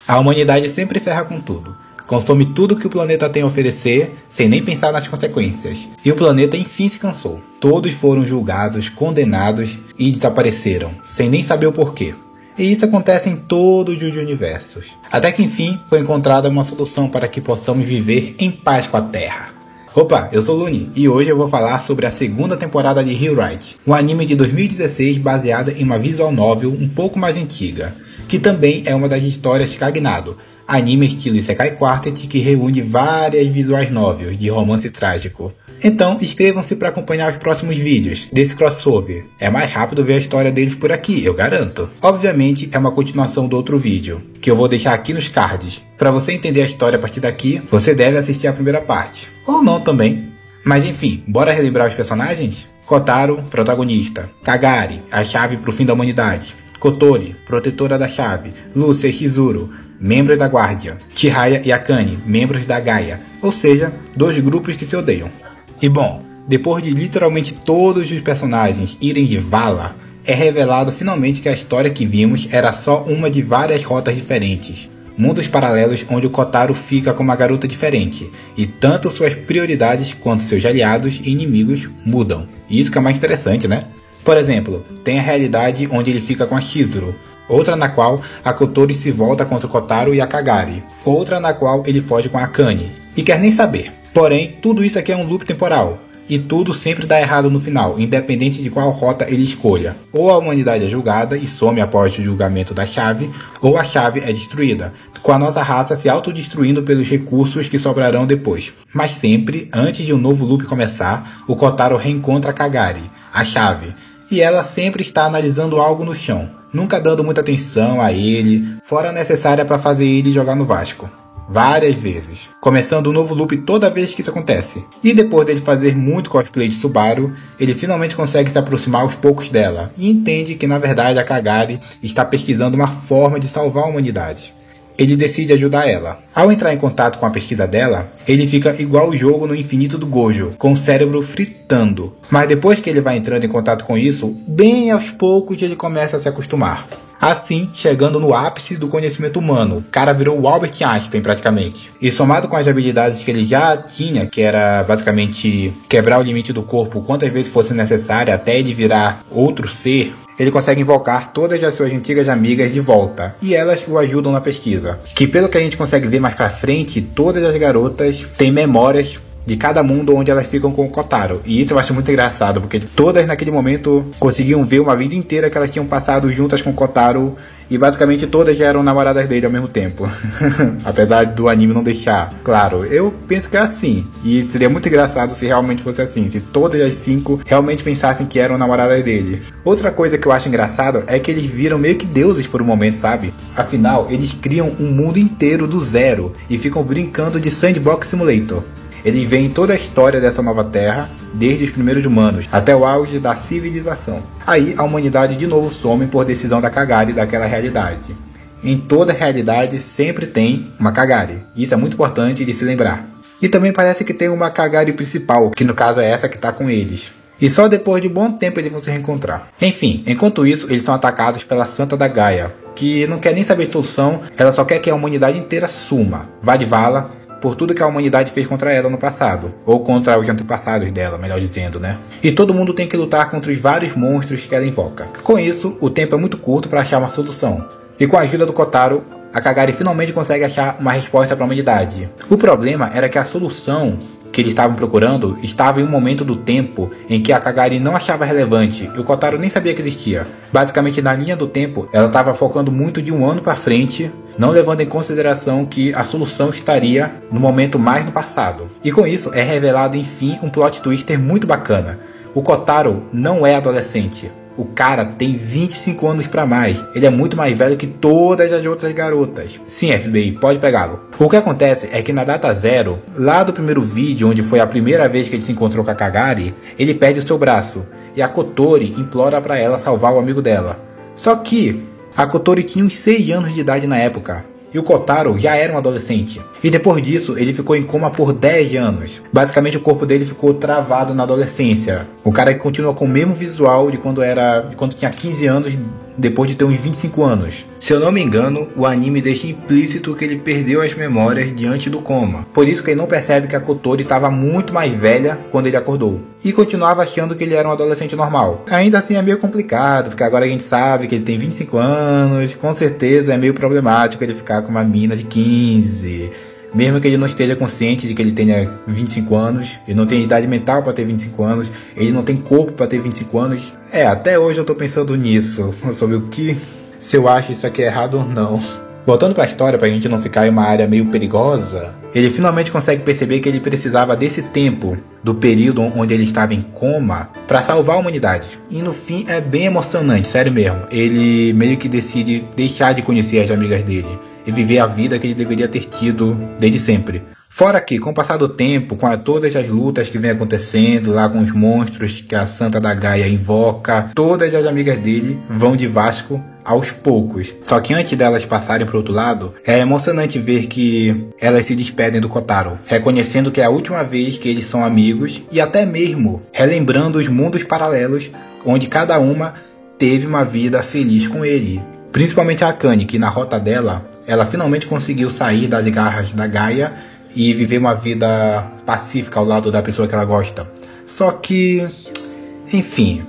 A humanidade sempre ferra com tudo. Consome tudo que o planeta tem a oferecer, sem nem pensar nas consequências. E o planeta enfim se cansou. Todos foram julgados, condenados e desapareceram, sem nem saber o porquê. E isso acontece em todos os universos. Até que enfim foi encontrada uma solução para que possamos viver em paz com a Terra. Opa, eu sou o Luni e hoje eu vou falar sobre a segunda temporada de Rewrite, um anime de 2016 baseado em uma visual novel um pouco mais antiga, que também é uma das histórias de Cagnado, anime estilo Isekai Quartet que reúne várias visuais novels de romance trágico. Então inscrevam-se para acompanhar os próximos vídeos desse crossover. É mais rápido ver a história deles por aqui, eu garanto. Obviamente é uma continuação do outro vídeo, que eu vou deixar aqui nos cards. Para você entender a história a partir daqui, você deve assistir a primeira parte. Ou não também. Mas enfim, bora relembrar os personagens? Kotaro, protagonista. Kagari, a chave para o fim da humanidade. Kotori, protetora da chave. Lúcia e Shizuru, membros da guarda. Chihaya e Akane, membros da Gaia. Ou seja, dois grupos que se odeiam. E bom, depois de literalmente todos os personagens irem de vala, é revelado finalmente que a história que vimos era só uma de várias rotas diferentes. Mundos paralelos onde o Kotaro fica com uma garota diferente, e tanto suas prioridades quanto seus aliados e inimigos mudam. E isso que é mais interessante, né? Por exemplo, tem a realidade onde ele fica com a Shizuru, outra na qual a Kotori se volta contra o Kotaro e a Kagari, outra na qual ele foge com a Akane, e quer nem saber. Porém, tudo isso aqui é um loop temporal, e tudo sempre dá errado no final, independente de qual rota ele escolha. Ou a humanidade é julgada e some após o julgamento da chave, ou a chave é destruída, com a nossa raça se autodestruindo pelos recursos que sobrarão depois. Mas sempre, antes de um novo loop começar, o Kotaro reencontra a Kagari, a chave, e ela sempre está analisando algo no chão, nunca dando muita atenção a ele, fora a necessária para fazer ele jogar no Vasco. Várias vezes, começando um novo loop toda vez que isso acontece. E depois dele fazer muito cosplay de Subaru, ele finalmente consegue se aproximar aos poucos dela, e entende que na verdade a Kagari está pesquisando uma forma de salvar a humanidade. Ele decide ajudar ela. Ao entrar em contato com a pesquisa dela, ele fica igual o jogo no infinito do Gojo, com o cérebro fritando. Mas depois que ele vai entrando em contato com isso, bem aos poucos ele começa a se acostumar. Assim, chegando no ápice do conhecimento humano, o cara virou o Albert Einstein praticamente. E somado com as habilidades que ele já tinha, que era basicamente quebrar o limite do corpo quantas vezes fosse necessário até ele virar outro ser, ele consegue invocar todas as suas antigas amigas de volta, e elas o ajudam na pesquisa. Que pelo que a gente consegue ver mais pra frente, todas as garotas têm memórias de cada mundo onde elas ficam com o Kotaro. E isso eu acho muito engraçado, porque todas naquele momento conseguiam ver uma vida inteira que elas tinham passado juntas com o Kotaro, e basicamente todas já eram namoradas dele ao mesmo tempo. Apesar do anime não deixar claro, eu penso que é assim. E seria muito engraçado se realmente fosse assim, se todas as 5 realmente pensassem que eram namoradas dele. Outra coisa que eu acho engraçado é que eles viram meio que deuses por um momento, sabe? Afinal, eles criam um mundo inteiro do zero e ficam brincando de Sandbox Simulator. Eles veem toda a história dessa nova terra, desde os primeiros humanos até o auge da civilização. Aí a humanidade de novo some por decisão da Kagari daquela realidade. Em toda realidade sempre tem uma Kagari, isso é muito importante de se lembrar. E também parece que tem uma Kagari principal, que no caso é essa que está com eles. E só depois de um bom tempo eles vão se reencontrar. Enfim, enquanto isso eles são atacados pela Santa da Gaia, que não quer nem saber de solução, ela só quer que a humanidade inteira suma, vá de vala, por tudo que a humanidade fez contra ela no passado, ou contra os antepassados dela, melhor dizendo, né? E todo mundo tem que lutar contra os vários monstros que ela invoca. Com isso, o tempo é muito curto para achar uma solução. E com a ajuda do Kotaro, a Kagari finalmente consegue achar uma resposta para a humanidade. O problema era que a solução que eles estavam procurando estava em um momento do tempo em que a Kagari não achava relevante e o Kotaro nem sabia que existia. Basicamente, na linha do tempo, ela estava focando muito de um ano para frente, não levando em consideração que a solução estaria no momento mais no passado. E com isso é revelado enfim um plot twister muito bacana. O Kotaro não é adolescente. O cara tem 25 anos pra mais. Ele é muito mais velho que todas as outras garotas. Sim, FBI, pode pegá-lo. O que acontece é que na data zero, lá do primeiro vídeo, onde foi a primeira vez que ele se encontrou com a Kagari, ele perde o seu braço. E a Kotori implora pra ela salvar o amigo dela. Só que a Kotori tinha uns 6 anos de idade na época. E o Kotaro já era um adolescente. E depois disso, ele ficou em coma por 10 anos. Basicamente, o corpo dele ficou travado na adolescência. O cara continua com o mesmo visual de quando tinha 15 anos depois de ter uns 25 anos. Se eu não me engano, o anime deixa implícito que ele perdeu as memórias diante do coma. Por isso que ele não percebe que a Kotori estava muito mais velha quando ele acordou. E continuava achando que ele era um adolescente normal. Ainda assim é meio complicado, porque agora a gente sabe que ele tem 25 anos. Com certeza é meio problemático ele ficar com uma mina de 15. Mesmo que ele não esteja consciente de que ele tenha 25 anos, ele não tem idade mental para ter 25 anos, ele não tem corpo para ter 25 anos. Até hoje eu tô pensando nisso, sobre o que, se eu acho isso aqui errado ou não. Voltando para a história, pra gente não ficar em uma área meio perigosa, ele finalmente consegue perceber que ele precisava desse tempo, do período onde ele estava em coma, para salvar a humanidade. E no fim é bem emocionante, sério mesmo. Ele meio que decide deixar de conhecer as amigas dele e viver a vida que ele deveria ter tido desde sempre. Fora que, com o passar do tempo, com todas as lutas que vem acontecendo lá com os monstros que a Santa da Gaia invoca, todas as amigas dele vão de Vasco aos poucos. Só que antes delas passarem para o outro lado, é emocionante ver que elas se despedem do Kotaro, reconhecendo que é a última vez que eles são amigos e até mesmo relembrando os mundos paralelos onde cada uma teve uma vida feliz com ele. Principalmente a Akane, que na rota dela, ela finalmente conseguiu sair das garras da Gaia e viver uma vida pacífica ao lado da pessoa que ela gosta. Só que, enfim,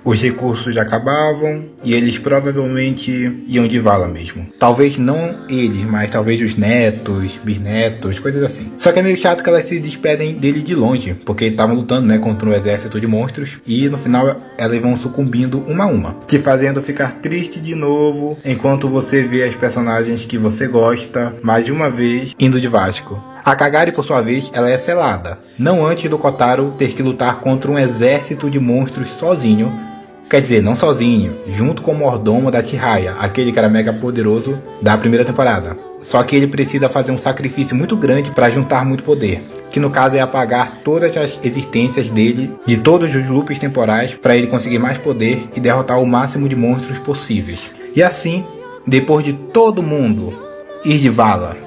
os recursos já acabavam e eles provavelmente iam de vala mesmo. Talvez não eles, mas talvez os netos, bisnetos, coisas assim. Só que é meio chato que elas se despedem dele de longe, porque estavam lutando, né, contra um exército de monstros e no final elas vão sucumbindo uma a uma, te fazendo ficar triste de novo enquanto você vê as personagens que você gosta mais de uma vez indo de Vasco. A Kagari, por sua vez, ela é selada, não antes do Kotaro ter que lutar contra um exército de monstros sozinho. Quer dizer, não sozinho, junto com o mordomo da Chihaya, aquele que era mega poderoso da primeira temporada. Só que ele precisa fazer um sacrifício muito grande para juntar muito poder, que no caso é apagar todas as existências dele, de todos os loops temporais, para ele conseguir mais poder e derrotar o máximo de monstros possíveis. E assim, depois de todo mundo ir de vala,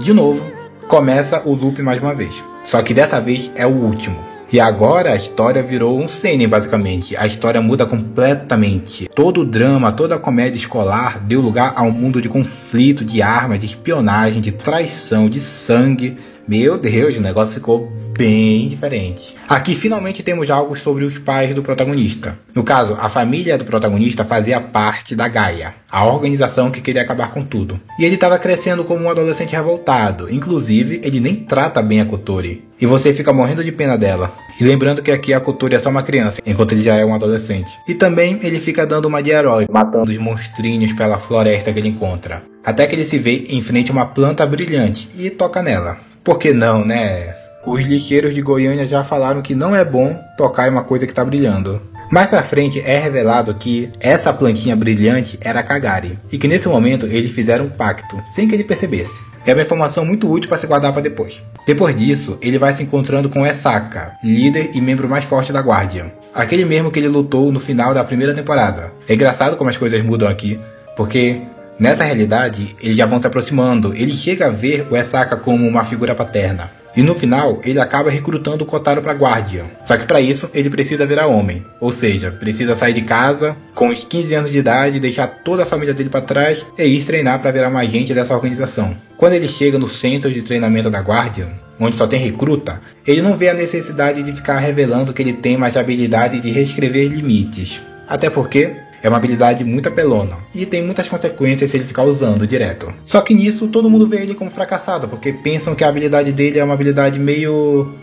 de novo, começa o loop mais uma vez. Só que dessa vez é o último. E agora a história virou um seinen, basicamente. A história muda completamente. Todo o drama, toda a comédia escolar deu lugar a um mundo de conflito, de armas, de espionagem, de traição, de sangue. Meu Deus, o negócio ficou bem diferente. Aqui finalmente temos algo sobre os pais do protagonista. No caso, a família do protagonista fazia parte da Gaia, a organização que queria acabar com tudo. E ele estava crescendo como um adolescente revoltado. Inclusive, ele nem trata bem a Kotori. E você fica morrendo de pena dela. E lembrando que aqui a Kotori é só uma criança, enquanto ele já é um adolescente. E também ele fica dando uma de herói, matando os monstrinhos pela floresta que ele encontra. Até que ele se vê em frente a uma planta brilhante e toca nela. Por que não, né? Os lixeiros de Goiânia já falaram que não é bom tocar em uma coisa que está brilhando. Mais pra frente é revelado que essa plantinha brilhante era a Kagari, e que nesse momento eles fizeram um pacto, sem que ele percebesse. É uma informação muito útil para se guardar para depois. Depois disso, ele vai se encontrando com Esaka, líder e membro mais forte da Guardian. Aquele mesmo que ele lutou no final da primeira temporada. É engraçado como as coisas mudam aqui, porque nessa realidade, eles já vão se aproximando. Ele chega a ver o Esaka como uma figura paterna. E no final, ele acaba recrutando o Kotaro para Guardian. Só que para isso, ele precisa virar homem. Ou seja, precisa sair de casa com os 15 anos de idade, deixar toda a família dele para trás e ir treinar para virar um agente dessa organização. Quando ele chega no centro de treinamento da Guardian, onde só tem recruta, ele não vê a necessidade de ficar revelando que ele tem mais habilidade de reescrever limites. Até porque é uma habilidade muito apelona e tem muitas consequências se ele ficar usando direto. Só que nisso todo mundo vê ele como fracassado, porque pensam que a habilidade dele é uma habilidade meio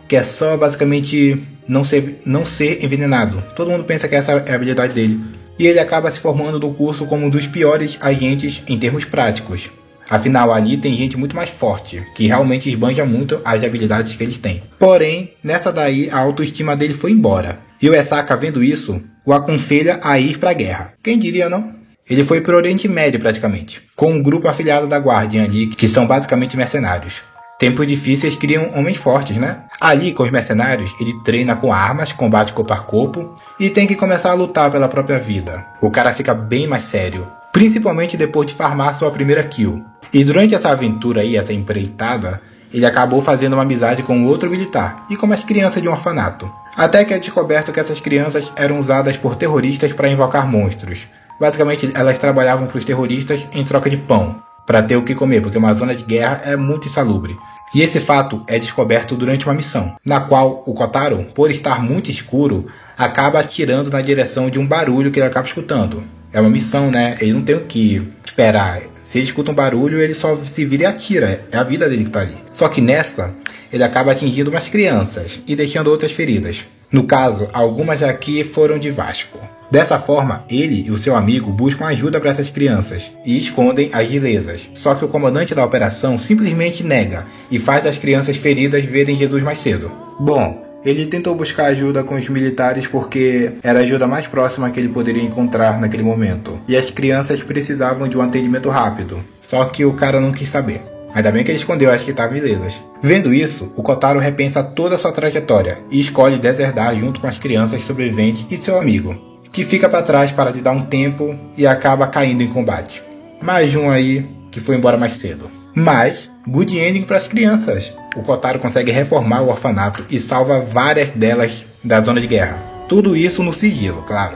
que é só basicamente não ser envenenado. Todo mundo pensa que essa é a habilidade dele. E ele acaba se formando no curso como um dos piores agentes em termos práticos. Afinal, ali tem gente muito mais forte, que realmente esbanja muito as habilidades que eles têm. Porém, nessa daí a autoestima dele foi embora. E o Esaka, vendo isso, o aconselha a ir para a guerra. Quem diria, não? Ele foi para o Oriente Médio praticamente, com um grupo afiliado da Guardian ali, que são basicamente mercenários. Tempos difíceis criam homens fortes, né? Ali, com os mercenários, ele treina com armas, combate corpo a corpo, e tem que começar a lutar pela própria vida. O cara fica bem mais sério, principalmente depois de farmar sua primeira kill. E durante essa aventura aí, essa empreitada, ele acabou fazendo uma amizade com outro militar, e com umas crianças de um orfanato. Até que é descoberto que essas crianças eram usadas por terroristas para invocar monstros. Basicamente, elas trabalhavam para os terroristas em troca de pão, para ter o que comer, porque uma zona de guerra é muito insalubre. E esse fato é descoberto durante uma missão, na qual o Kotaro, por estar muito escuro, acaba atirando na direção de um barulho que ele acaba escutando. É uma missão, né? Ele não tem o que esperar. Se ele escuta um barulho, ele só se vira e atira. É a vida dele que tá ali. Só que nessa, ele acaba atingindo umas crianças e deixando outras feridas. No caso, algumas aqui foram de Vasco. Dessa forma, ele e o seu amigo buscam ajuda para essas crianças e escondem as lesas. Só que o comandante da operação simplesmente nega e faz as crianças feridas verem Jesus mais cedo. Bom, ele tentou buscar ajuda com os militares porque era a ajuda mais próxima que ele poderia encontrar naquele momento. E as crianças precisavam de um atendimento rápido. Só que o cara não quis saber. Ainda bem que ele escondeu as que estavam ilesas. Vendo isso, o Kotaro repensa toda a sua trajetória e escolhe deserdar junto com as crianças sobreviventes e seu amigo, que fica para trás para lhe dar um tempo e acaba caindo em combate. Mais um aí que foi embora mais cedo. Mas, good ending para as crianças. O Kotaro consegue reformar o orfanato e salva várias delas da zona de guerra. Tudo isso no sigilo, claro,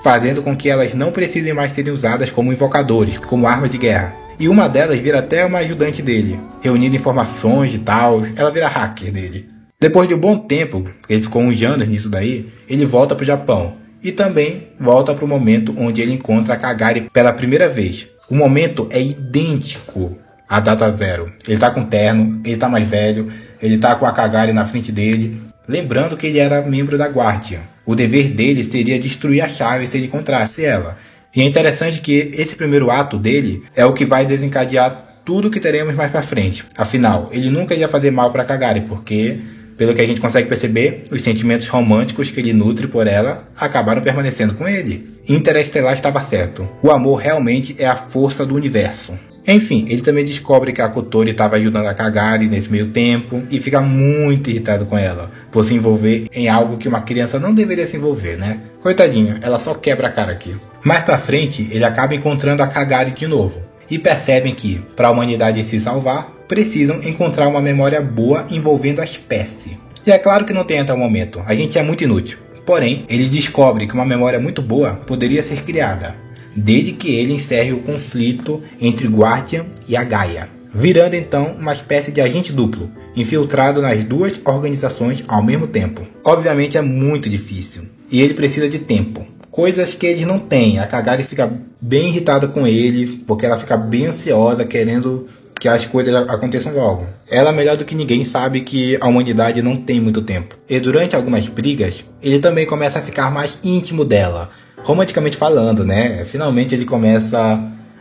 fazendo com que elas não precisem mais serem usadas como invocadores, como arma de guerra. E uma delas vira até uma ajudante dele, reunindo informações e tal, ela vira hacker dele. Depois de um bom tempo, ele ficou uns anos nisso daí, ele volta para o Japão. E também volta para o momento onde ele encontra a Kagari pela primeira vez. O momento é idêntico à data zero. Ele tá com terno, ele tá mais velho, ele tá com a Kagari na frente dele. Lembrando que ele era membro da guarda. O dever dele seria destruir a chave se ele encontrasse ela. E é interessante que esse primeiro ato dele é o que vai desencadear tudo que teremos mais pra frente. Afinal, ele nunca ia fazer mal pra Kagari, porque, pelo que a gente consegue perceber, os sentimentos românticos que ele nutre por ela acabaram permanecendo com ele. Interestelar estava certo. O amor realmente é a força do universo. Enfim, ele também descobre que a Kotori estava ajudando a Kagari nesse meio tempo e fica muito irritado com ela por se envolver em algo que uma criança não deveria se envolver, né? Coitadinho, ela só quebra a cara aqui. Mais pra frente, ele acaba encontrando a Kagari de novo e percebem que, para a humanidade se salvar, precisam encontrar uma memória boa envolvendo a espécie. E é claro que não tem até o momento, a gente é muito inútil. Porém, ele descobre que uma memória muito boa poderia ser criada, desde que ele encerre o conflito entre Guardian e a Gaia, virando então uma espécie de agente duplo, infiltrado nas duas organizações ao mesmo tempo. Obviamente é muito difícil, e ele precisa de tempo, coisas que eles não têm. A Kagari fica bem irritada com ele, porque ela fica bem ansiosa, querendo que as coisas aconteçam logo. Ela, melhor do que ninguém, sabe que a humanidade não tem muito tempo. E durante algumas brigas, ele também começa a ficar mais íntimo dela, romanticamente falando, né? Finalmente ele começa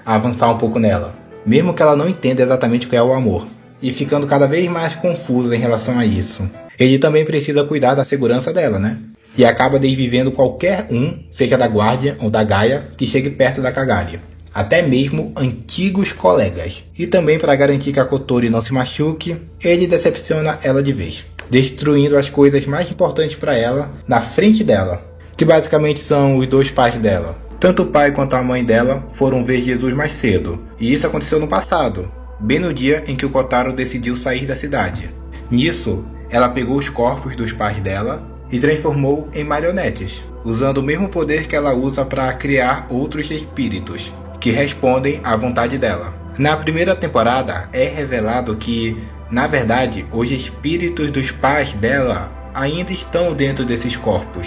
a avançar um pouco nela, mesmo que ela não entenda exatamente o que é o amor, e ficando cada vez mais confusa em relação a isso. Ele também precisa cuidar da segurança dela, né? E acaba desvivendo qualquer um, seja da Guardian ou da Gaia, que chegue perto da Kagari. Até mesmo antigos colegas. E também, para garantir que a Kotori não se machuque, ele decepciona ela de vez, destruindo as coisas mais importantes para ela na frente dela, que basicamente são os dois pais dela. Tanto o pai quanto a mãe dela foram ver Jesus mais cedo, e isso aconteceu no passado, bem no dia em que o Kotaro decidiu sair da cidade. Nisso, ela pegou os corpos dos pais dela e transformou em marionetes, usando o mesmo poder que ela usa para criar outros espíritos, que respondem à vontade dela. Na primeira temporada, é revelado que, na verdade, os espíritos dos pais dela ainda estão dentro desses corpos,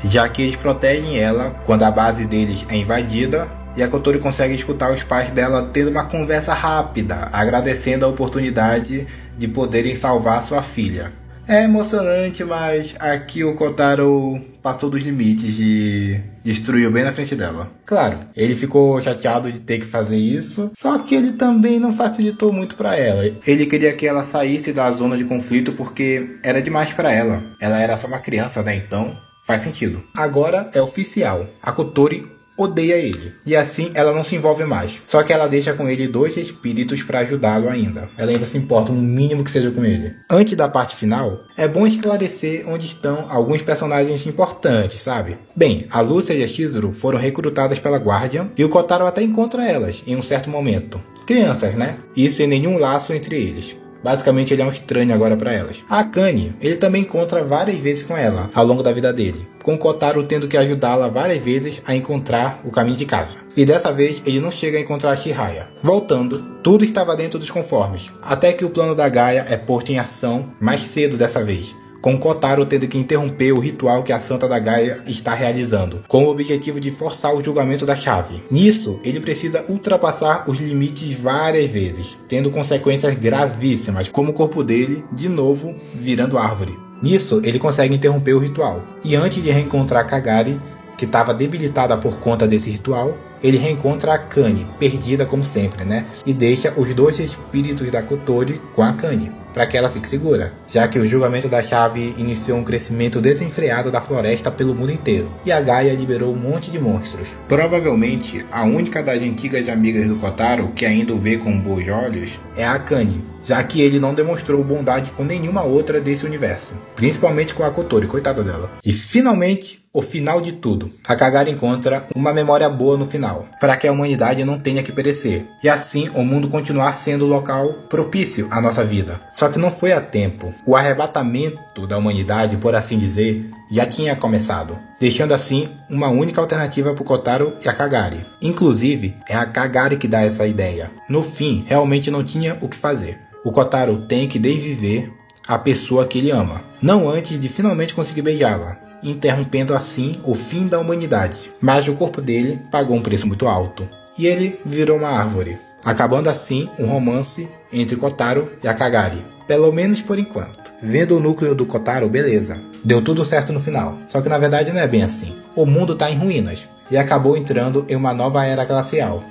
já que eles protegem ela quando a base deles é invadida, e a Kotori consegue escutar os pais dela tendo uma conversa rápida, agradecendo a oportunidade de poderem salvar sua filha. É emocionante, mas aqui o Kotaro passou dos limites e destruiu bem na frente dela. Claro, ele ficou chateado de ter que fazer isso, só que ele também não facilitou muito pra ela. Ele queria que ela saísse da zona de conflito porque era demais pra ela. Ela era só uma criança, né? Então faz sentido. Agora é oficial. A Kotori odeia ele, e assim ela não se envolve mais. Só que ela deixa com ele dois espíritos para ajudá-lo ainda. Ela ainda se importa no mínimo que seja com ele. Antes da parte final, é bom esclarecer onde estão alguns personagens importantes, sabe? Bem, a Lúcia e a Chizuru foram recrutadas pela Guardian, e o Kotaro até encontra elas em um certo momento. Crianças, né? E sem nenhum laço entre eles. Basicamente ele é um estranho agora para elas. A Akane, ele também encontra várias vezes com ela ao longo da vida dele, com Kotaro tendo que ajudá-la várias vezes a encontrar o caminho de casa. E dessa vez ele não chega a encontrar a Chihaya. Voltando, tudo estava dentro dos conformes, até que o plano da Gaia é posto em ação mais cedo dessa vez, com Kotaro tendo que interromper o ritual que a Santa da Gaia está realizando, com o objetivo de forçar o julgamento da chave. Nisso, ele precisa ultrapassar os limites várias vezes, tendo consequências gravíssimas, como o corpo dele, de novo, virando árvore. Nisso, ele consegue interromper o ritual, e antes de reencontrar Kagari, que estava debilitada por conta desse ritual, ele reencontra a Akane, perdida como sempre, né? E deixa os dois espíritos da Kotori com a Akane, para que ela fique segura, já que o julgamento da chave iniciou um crescimento desenfreado da floresta pelo mundo inteiro, e a Gaia liberou um monte de monstros. Provavelmente, a única das antigas amigas do Kotaro que ainda o vê com bons olhos é a Akane, já que ele não demonstrou bondade com nenhuma outra desse universo, principalmente com a Kotori, coitada dela. E finalmente, o final de tudo. A Kagari encontra uma memória boa no final, para que a humanidade não tenha que perecer, e assim o mundo continuar sendo o local propício à nossa vida. Só que não foi a tempo. O arrebatamento da humanidade, por assim dizer, já tinha começado, deixando assim uma única alternativa para o Kotaro e a Kagari. Inclusive, é a Kagari que dá essa ideia. No fim, realmente não tinha o que fazer. O Kotaro tem que desviver a pessoa que ele ama, não antes de finalmente conseguir beijá-la, interrompendo assim o fim da humanidade. Mas o corpo dele pagou um preço muito alto, e ele virou uma árvore, acabando assim um romance entre Kotaro e a Kagari, pelo menos por enquanto. Vendo o núcleo do Kotaro, beleza, deu tudo certo no final, só que na verdade não é bem assim. O mundo tá em ruínas, e acabou entrando em uma nova era glacial.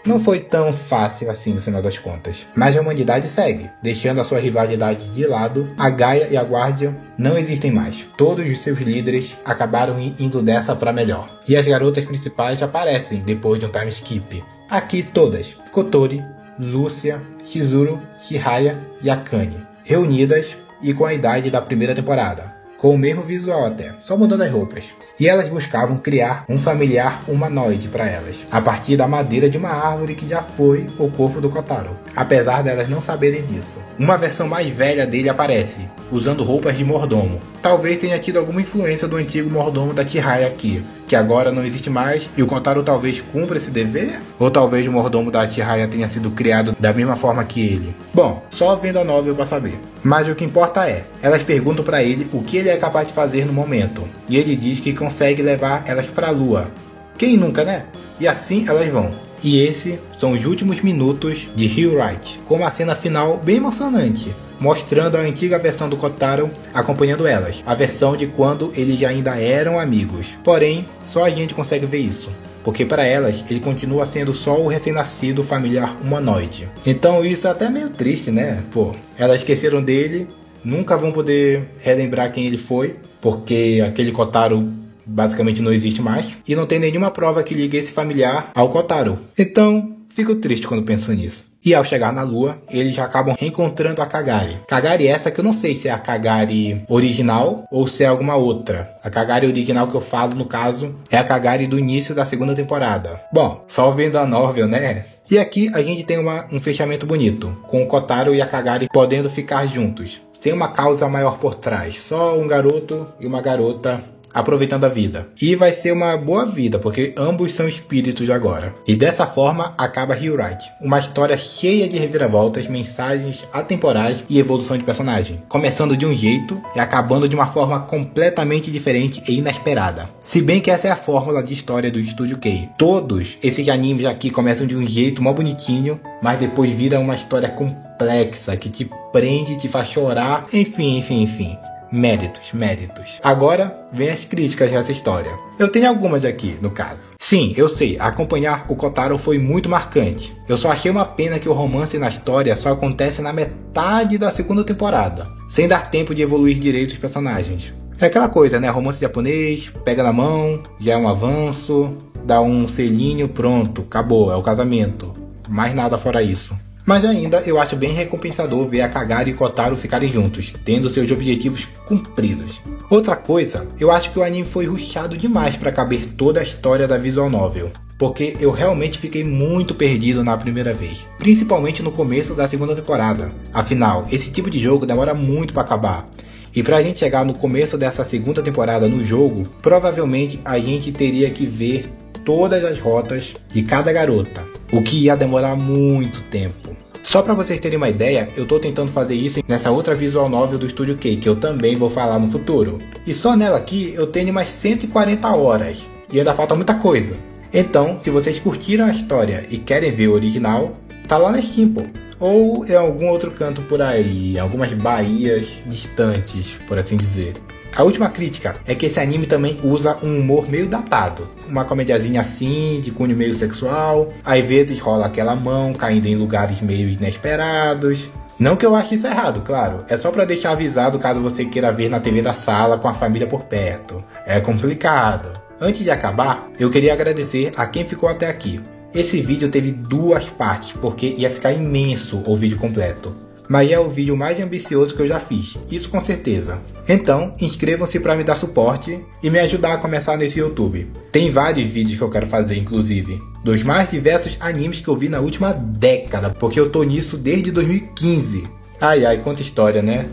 Não foi tão fácil assim no final das contas, mas a humanidade segue, deixando a sua rivalidade de lado. A Gaia e a Guardian não existem mais. Todos os seus líderes acabaram indo dessa para melhor. E as garotas principais aparecem depois de um time skip. Aqui todas, Kotori, Lúcia, Chizuru, Chihaya e Akane, reunidas e com a idade da primeira temporada, com o mesmo visual até, só mudando as roupas. E elas buscavam criar um familiar humanoide para elas, a partir da madeira de uma árvore que já foi o corpo do Kotaro, apesar delas não saberem disso. Uma versão mais velha dele aparece, usando roupas de mordomo. Talvez tenha tido alguma influência do antigo mordomo da Chihaya aqui, que agora não existe mais, e o Kotaro talvez cumpra esse dever? Ou talvez o mordomo da Chihaya tenha sido criado da mesma forma que ele? Bom, só vendo a novel pra saber. Mas o que importa é, elas perguntam pra ele o que ele é capaz de fazer no momento, e ele diz que consegue levar elas pra lua. Quem nunca, né? E assim elas vão. E esses são os últimos minutos de Hillwright, com uma cena final bem emocionante, mostrando a antiga versão do Kotaro acompanhando elas, a versão de quando eles já ainda eram amigos. Porém, só a gente consegue ver isso, porque para elas ele continua sendo só o recém-nascido familiar humanoide. Então isso é até meio triste, né? Pô, elas esqueceram dele, nunca vão poder relembrar quem ele foi, porque aquele Kotaro basicamente não existe mais, e não tem nenhuma prova que ligue esse familiar ao Kotaro. Então, fico triste quando penso nisso. E ao chegar na lua, eles já acabam reencontrando a Kagari. Kagari essa que eu não sei se é a Kagari original ou se é alguma outra. A Kagari original que eu falo, no caso, é a Kagari do início da segunda temporada. Bom, só vendo a novel, né? E aqui a gente tem um fechamento bonito, com o Kotaro e a Kagari podendo ficar juntos, sem uma causa maior por trás. Só um garoto e uma garota aproveitando a vida. E vai ser uma boa vida, porque ambos são espíritos agora. E dessa forma acaba Hillwright, uma história cheia de reviravoltas, mensagens atemporais e evolução de personagem, começando de um jeito e acabando de uma forma completamente diferente e inesperada. Se bem que essa é a fórmula de história do Estúdio K. Todos esses animes aqui começam de um jeito mó bonitinho, mas depois vira uma história complexa que te prende, te faz chorar, enfim. Méritos. Agora, vem as críticas dessa história. Eu tenho algumas aqui, no caso. Sim, eu sei, acompanhar o Kotaro foi muito marcante. Eu só achei uma pena que o romance na história só acontece na metade da segunda temporada, sem dar tempo de evoluir direito os personagens. É aquela coisa, né? Romance japonês, pega na mão, já é um avanço, dá um selinho, pronto, acabou, é o casamento. Mais nada fora isso. Mas ainda eu acho bem recompensador ver a Kagari e Kotaro ficarem juntos, tendo seus objetivos cumpridos. Outra coisa, eu acho que o anime foi rushado demais para caber toda a história da visual novel. porque eu realmente fiquei muito perdido na primeira vez, principalmente no começo da segunda temporada. Afinal, esse tipo de jogo demora muito para acabar. E pra gente chegar no começo dessa segunda temporada no jogo, provavelmente a gente teria que ver todas as rotas de cada garota, o que ia demorar muito tempo. Só pra vocês terem uma ideia, eu tô tentando fazer isso nessa outra visual novel do Estúdio K, que eu também vou falar no futuro. E só nela aqui eu tenho mais 140 horas, e ainda falta muita coisa. Então, se vocês curtiram a história e querem ver o original, tá lá na Steam, pô. Ou em algum outro canto por aí, algumas baías distantes, por assim dizer. A última crítica é que esse anime também usa um humor meio datado. Uma comediazinha assim, de cunho meio sexual. Às vezes rola aquela mão caindo em lugares meio inesperados. Não que eu ache isso errado, claro. É só pra deixar avisado caso você queira ver na TV da sala com a família por perto. É complicado. Antes de acabar, eu queria agradecer a quem ficou até aqui. Esse vídeo teve 2 partes, porque ia ficar imenso o vídeo completo. Mas é o vídeo mais ambicioso que eu já fiz, isso com certeza. Então, inscrevam-se para me dar suporte e me ajudar a começar nesse YouTube. Tem vários vídeos que eu quero fazer, inclusive, dos mais diversos animes que eu vi na última década, porque eu tô nisso desde 2015. Ai ai, quanta história, né?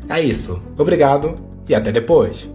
É isso, obrigado e até depois.